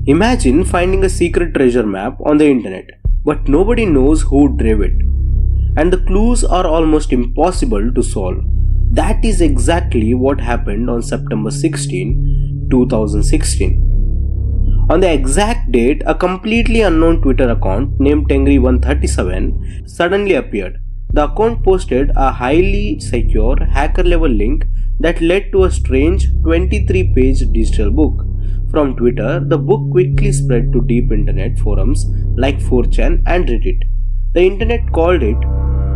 Imagine finding a secret treasure map on the internet, but nobody knows who drove it. And the clues are almost impossible to solve. That is exactly what happened on September 16, 2016. On the exact date, a completely unknown Twitter account named Tengri137 suddenly appeared. The account posted a highly secure hacker-level link that led to a strange 23-page digital book. From Twitter, the book quickly spread to deep internet forums like 4chan and Reddit. The internet called it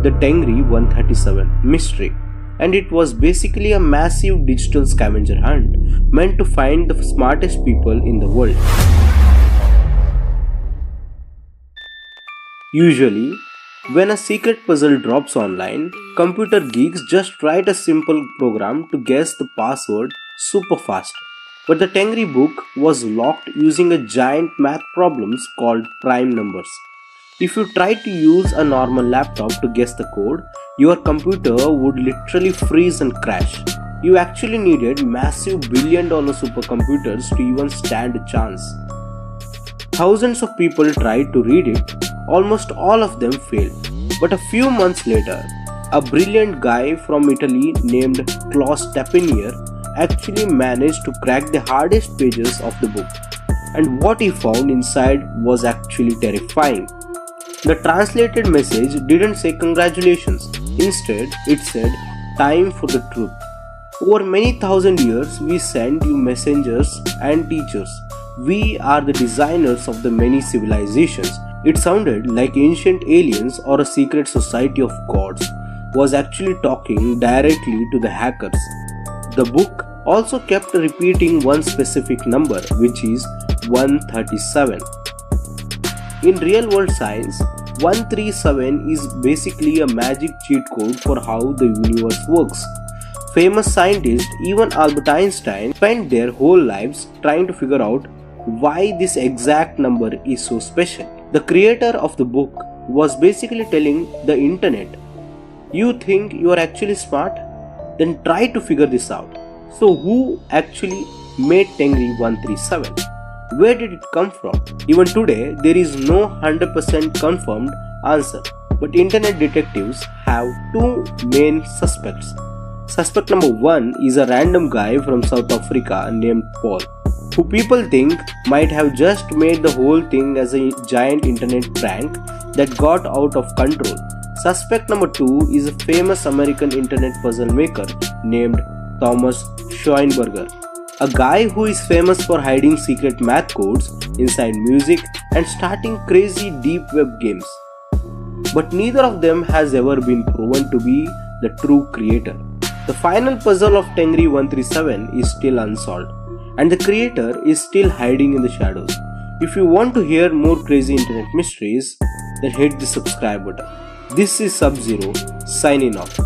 the Tengri137 mystery, and it was basically a massive digital scavenger hunt meant to find the smartest people in the world. Usually, when a secret puzzle drops online, computer geeks just write a simple program to guess the password super fast. But the Tengri book was locked using a giant math problems called prime numbers. If you tried to use a normal laptop to guess the code, your computer would literally freeze and crash. You actually needed massive billion-dollar supercomputers to even stand a chance. Thousands of people tried to read it, almost all of them failed. But a few months later, a brilliant guy from Italy named Klaus Tappinier actually managed to crack the hardest pages of the book. And what he found inside was actually terrifying. The translated message didn't say congratulations. Instead, it said, "Time for the truth. Over many thousand years, we sent you messengers and teachers. We are the designers of the many civilizations." It sounded like ancient aliens or a secret society of gods was actually talking directly to the hackers. The book also kept repeating one specific number, which is 137. In real world science, 137 is basically a magic cheat code for how the universe works. Famous scientists, even Albert Einstein, spent their whole lives trying to figure out why this exact number is so special. The creator of the book was basically telling the internet, "You think you are actually smart? Then try to figure this out." So who actually made Tengri 137? Where did it come from? Even today, there is no 100% confirmed answer. But internet detectives have two main suspects. Suspect number 1 is a random guy from South Africa named Paul, who people think might have just made the whole thing as a giant internet prank that got out of control. Suspect number 2 is a famous American internet puzzle maker named Thomas Schoenberger, a guy who is famous for hiding secret math codes inside music and starting crazy deep web games. But neither of them has ever been proven to be the true creator. The final puzzle of Tengri 137 is still unsolved, and the creator is still hiding in the shadows. If you want to hear more crazy internet mysteries, then hit the subscribe button. This is Sub-Zero signing off.